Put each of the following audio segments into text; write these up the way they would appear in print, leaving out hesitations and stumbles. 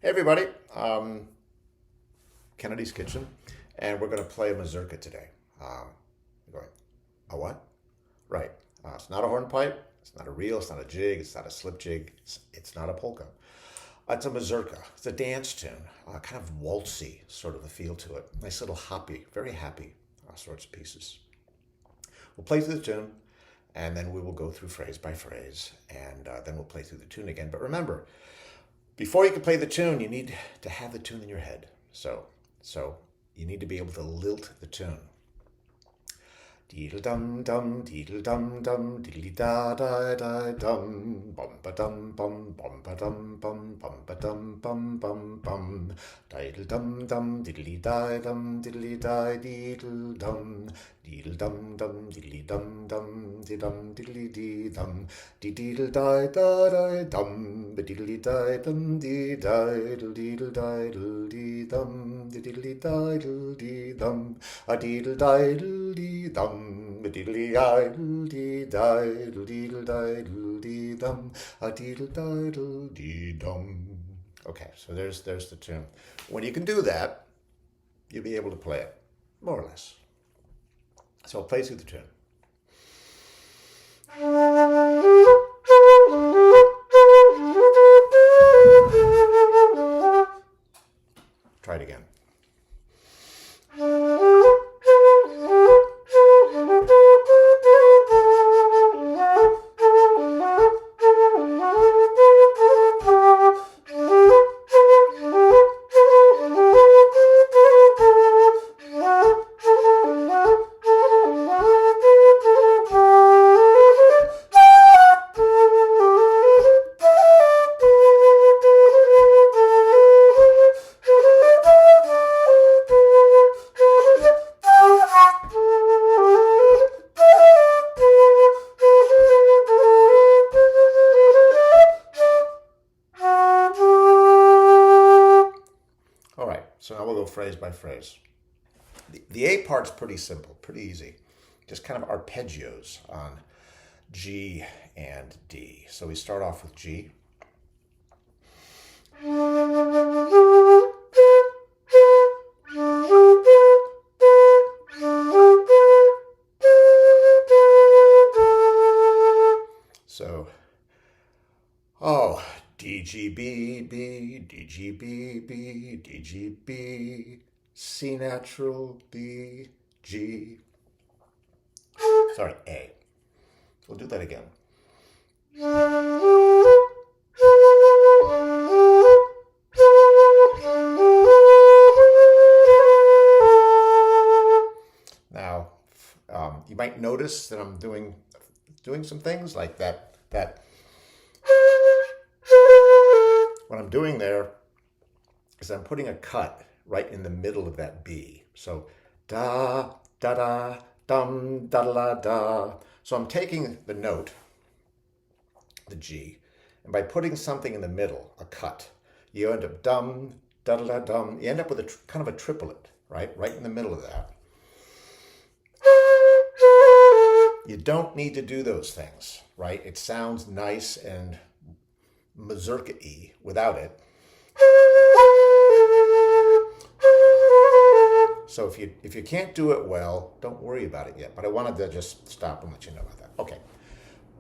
Hey everybody, Kennedy's Kitchen, and we're going to play a mazurka today. You're going, a what? Right. It's not a hornpipe, it's not a reel, it's not a jig, it's not a slip jig, it's not a polka. It's a mazurka. It's a dance tune, kind of waltzy sort of a feel to it. Nice little hoppy, very happy sorts of pieces. We'll play through the tune, and then we will go through phrase by phrase, and then we'll play through the tune again. But remember, before you can play the tune, you need to have the tune in your head. So you need to be able to lilt the tune. Deedle dum dum, deedle dum dum, diddly da da da dum, bum ba dum bum ba dum bum ba dum bum bum, diddle dum dum, diddly da dum, diddly da deedle dum, diddle dum dum, diddly dum dum, dum diddly dee dum, deedle da da dum, diddly da dum dee diddle deedle diddle dee dum, diddly diddle dee dum, a deedle diddle dee dum. Diddly diddle dee diddle diddle diddle dee dum, a diddle diddle dee dum. Okay, so there's the tune. When you can do that, you'll be able to play it, more or less. So I'll play through the tune. Try it again. All right, so now we'll go phrase by phrase. The A part's pretty simple, pretty easy. Just kind of arpeggios on G and D. So we start off with G. So, D, G, B, B, D, G, B, B, D, G, B, C natural, B, G. Sorry, A. We'll do that again. Now, you might notice that I'm doing some things like that. What I'm doing there is I'm putting a cut right in the middle of that B. So da, da, da, dum, da, da, da. So I'm taking the note, the G, and by putting something in the middle, a cut, you end up dum, da, da, da, dum. You end up with a kind of a triplet, right? Right in the middle of that. You don't need to do those things, right? It sounds nice and mazurka-y without it. So if you can't do it well, don't worry about it yet. But I wanted to just stop and let you know about that. Okay,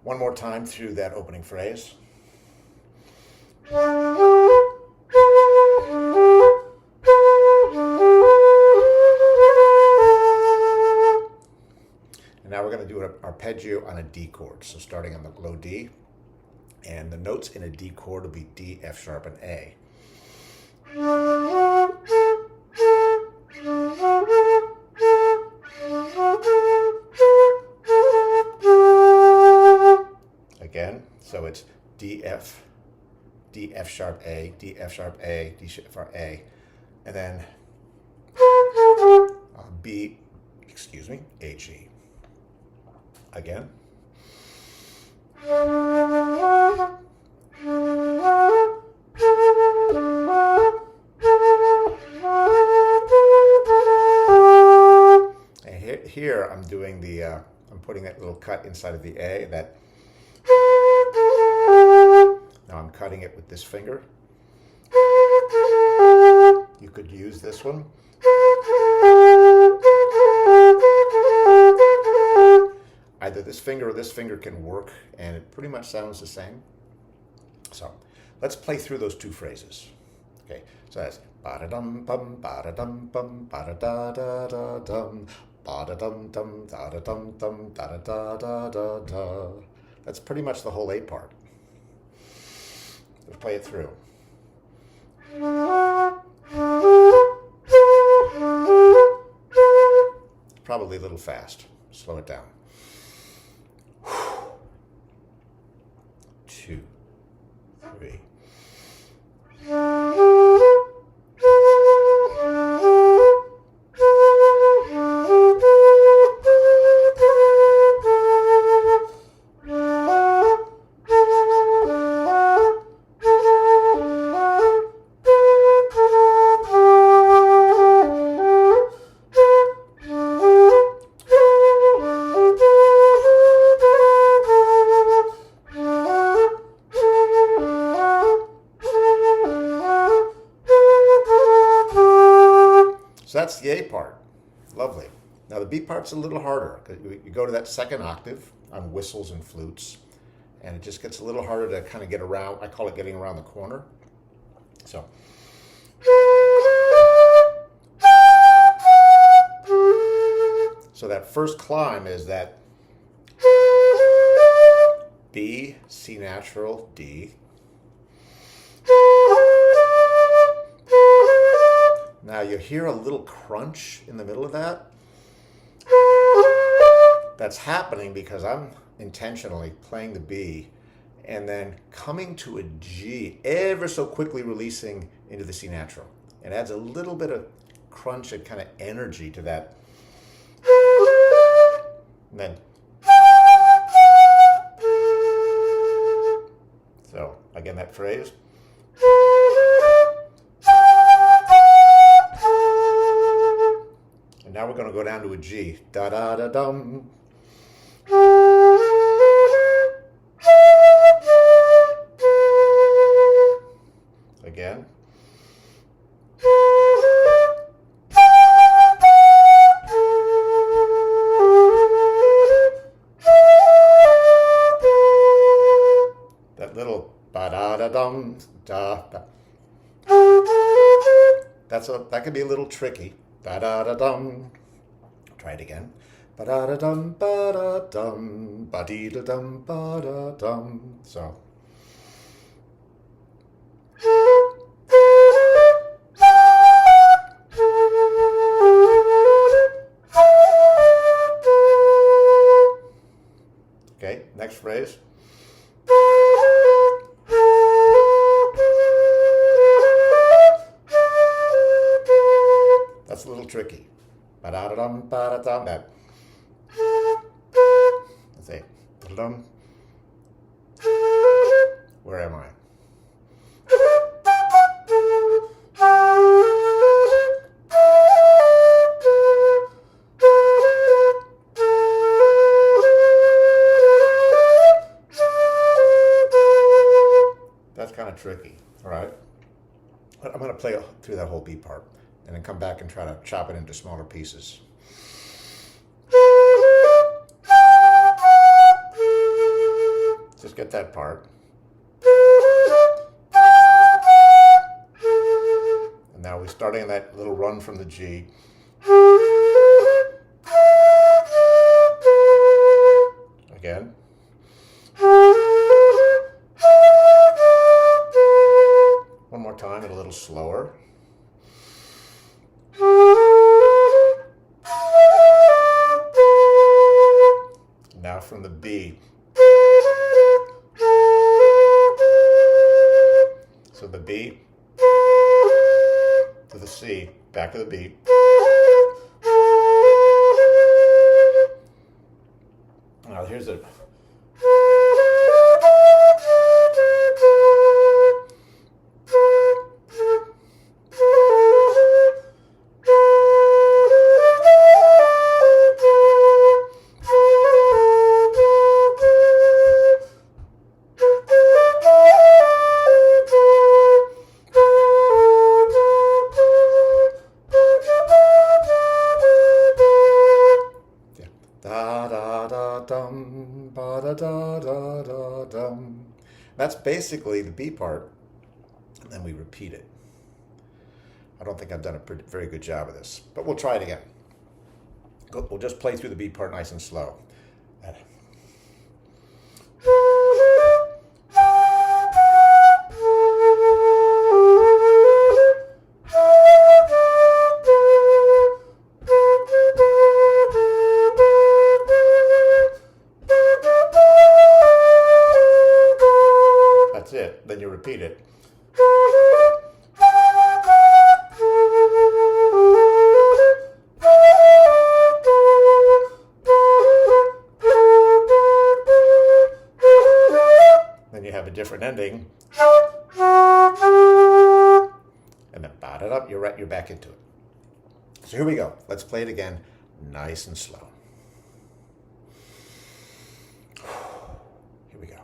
one more time through that opening phrase. And now we're going to do an arpeggio on a D chord. So starting on the low D. And the notes in a D chord will be D, F sharp, and A. Again, so it's D, F sharp, A, D, F sharp, A, D sharp, A, and then B, A, G. Again. And here I'm doing I'm putting that little cut inside of the A, that Now I'm cutting it with this finger. You could use this one. Either this finger or this finger can work, and it pretty much sounds the same. So let's play through those two phrases. Okay, so that's ba-da-dum bum, ba-da-dum bum, ba-da-da-da-da-dum, ba-da-dum-dum, da-da-dum-dum, da-da-da-da-da-da. That's pretty much the whole A part. Let's play it through. Probably a little fast. Slow it down. 2, 3. So that's the A part. Lovely. Now the B part's a little harder. You go to that second octave on whistles and flutes, and it just gets a little harder to kind of get around. I call it getting around the corner. So. So that first climb is that B, C natural, D. Now you hear a little crunch in the middle of that. That's happening because I'm intentionally playing the B and then coming to a G, ever so quickly releasing into the C natural. It adds a little bit of crunch and kind of energy to that. And then, so again, that phrase. And now we're going to go down to a G. Da da da dum. Again. That little ba da da dum da da. That can be a little tricky. Da da da dum. Try it again. Ba da da dum ba da dum ba dee da dum ba da dum. So. Okay, next phrase. That's a little tricky. Ba-da-da-dum, ba-da-dum. That. Let's say, dum. Where am I? That's kind of tricky, all right? I'm going to play through that whole B part and then come back and try to chop it into smaller pieces. Just get that part. And now we're starting that little run from the G. Again. One more time and a little slower. Now from the B. So the B to the C, back to the B. Now here's a That's basically the B part, and then we repeat it. I don't think I've done a very good job of this, but we'll try it again. We'll just play through the B part nice and slow. That's it. Then you repeat it. Then you have a different ending. And then bot it up, you're back into it. So here we go. Let's play it again, nice and slow. Here we go.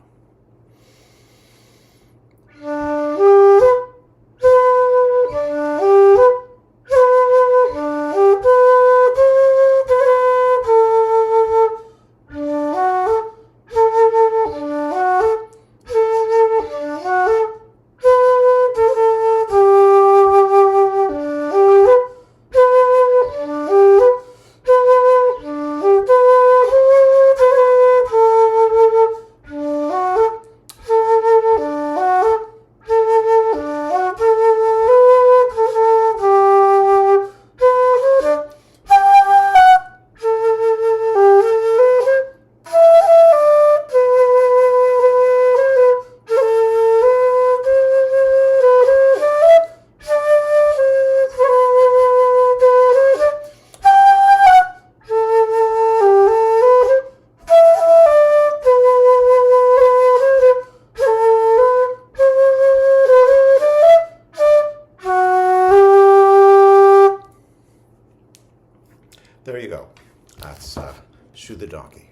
There you go. That's Shoe the Donkey.